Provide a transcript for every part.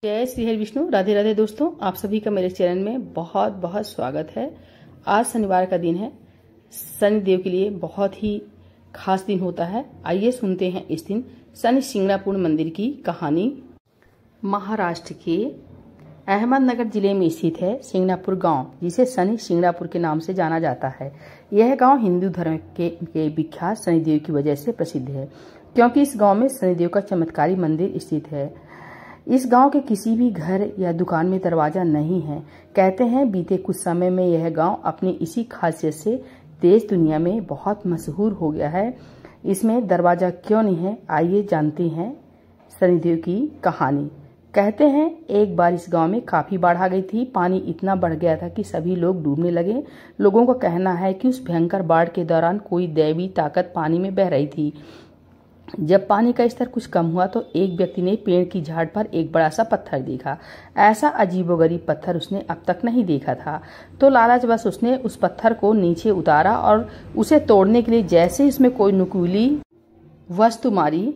जय श्री हरि विष्णु। राधे राधे दोस्तों, आप सभी का मेरे चैनल में बहुत बहुत स्वागत है। आज शनिवार का दिन है। शनिदेव के लिए बहुत ही खास दिन होता है। आइए सुनते हैं इस दिन शनि शिंगणापुर मंदिर की कहानी। महाराष्ट्र के अहमदनगर जिले में स्थित है शिंगणापुर गांव, जिसे शनि शिंगणापुर के नाम से जाना जाता है। यह गांव हिंदू धर्म के विख्यात शनिदेव की वजह से प्रसिद्ध है, क्योंकि इस गांव में शनिदेव का चमत्कारी मंदिर स्थित है। इस गांव के किसी भी घर या दुकान में दरवाजा नहीं है। कहते हैं बीते कुछ समय में यह गांव अपनी इसी खासियत से देश दुनिया में बहुत मशहूर हो गया है। इसमें दरवाजा क्यों नहीं है, आइए जानते हैं शनिदेव की कहानी। कहते हैं एक बार इस गांव में काफी बाढ़ आ गई थी। पानी इतना बढ़ गया था कि सभी लोग डूबने लगे। लोगों का कहना है कि उस भयंकर बाढ़ के दौरान कोई दैवी ताकत पानी में बह रही थी। जब पानी का स्तर कुछ कम हुआ तो एक व्यक्ति ने पेड़ की झाड़ पर एक बड़ा सा पत्थर देखा। ऐसा अजीबोगरीब पत्थर उसने अब तक नहीं देखा था। तो लालचवश उसने उस पत्थर को नीचे उतारा और उसे तोड़ने के लिए जैसे इसमें कोई नुकीली वस्तु मारी,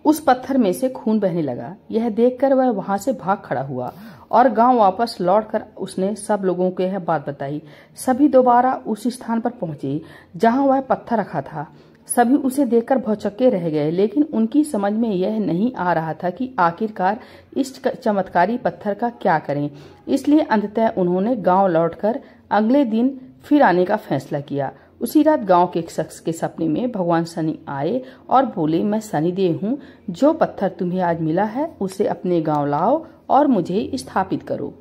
उस पत्थर में से खून बहने लगा। यह देखकर वह वहां से भाग खड़ा हुआ और गांव वापस लौटकर उसने सब लोगों को यह बात बताई। सभी दोबारा उस स्थान पर पहुंचे जहां वह पत्थर रखा था। सभी उसे देखकर भौचक्के रह गए, लेकिन उनकी समझ में यह नहीं आ रहा था कि आखिरकार इस चमत्कारी पत्थर का क्या करें। इसलिए अंततः उन्होंने गांव लौटकर अगले दिन फिर आने का फैसला किया। उसी रात गांव के एक शख्स के सपने में भगवान शनि आए और बोले, मैं शनिदेव हूँ, जो पत्थर तुम्हें आज मिला है उसे अपने गांव लाओ और मुझे स्थापित करो।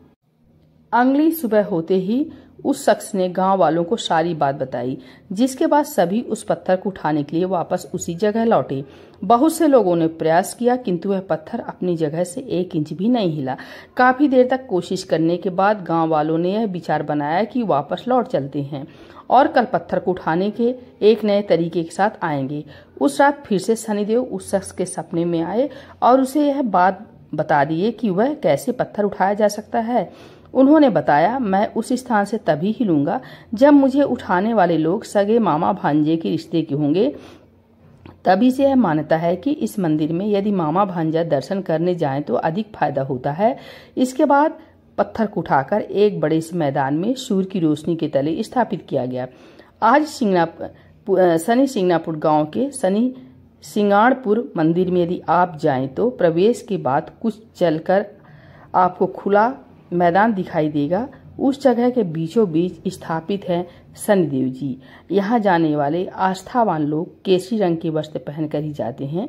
अगली सुबह होते ही उस शख्स ने गांव वालों को सारी बात बताई, जिसके बाद सभी उस पत्थर को उठाने के लिए वापस उसी जगह लौटे। बहुत से लोगों ने प्रयास किया, किंतु वह पत्थर अपनी जगह से 1 इंच भी नहीं हिला। काफी देर तक कोशिश करने के बाद गांव वालों ने यह विचार बनाया कि वापस लौट चलते हैं और कल पत्थर को उठाने के एक नए तरीके के साथ आएंगे। उस रात फिर से शनिदेव उस शख्स के सपने में आए और उसे यह बात बता दिए कि वह कैसे पत्थर उठाया जा सकता है। उन्होंने बताया, मैं उस स्थान से तभी हिलूंगा जब मुझे उठाने वाले लोग सगे मामा भांजे के रिश्ते के होंगे। तभी से यह मान्यता है कि इस मंदिर में यदि मामा भांजा दर्शन करने जाएं तो अधिक फायदा होता है। इसके बाद पत्थर को उठाकर एक बड़े से मैदान में सूर्य की रोशनी के तले स्थापित किया गया। आज शनि शिंगणापुर गांव के शनि शिंगणापुर मंदिर में यदि आप जाएं तो प्रवेश के बाद कुछ चलकर आपको खुला मैदान दिखाई देगा। उस जगह के बीचों बीच स्थापित है शनिदेव जी। यहाँ जाने वाले आस्थावान लोग केसरी रंग के वस्त्र पहनकर ही जाते हैं।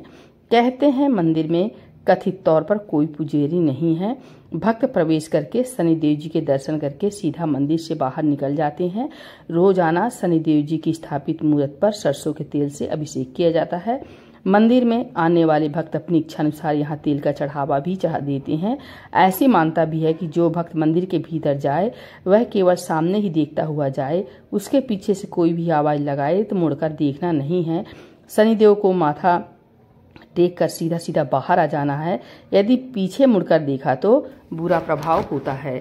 कहते हैं मंदिर में कथित तौर पर कोई पुजारी नहीं है। भक्त प्रवेश करके शनिदेव जी के दर्शन करके सीधा मंदिर से बाहर निकल जाते हैं। रोजाना शनिदेव जी की स्थापित मूर्त पर सरसों के तेल से अभिषेक किया जाता है। मंदिर में आने वाले भक्त अपनी इच्छा अनुसार यहाँ तेल का चढ़ावा भी चढ़ा देते हैं। ऐसी मान्यता भी है कि जो भक्त मंदिर के भीतर जाए वह केवल सामने ही देखता हुआ जाए, उसके पीछे से कोई भी आवाज लगाए तो मुड़कर देखना नहीं है। शनिदेव को माथा टेक कर सीधा सीधा बाहर आ जाना है। यदि पीछे मुड़कर देखा तो बुरा प्रभाव होता है।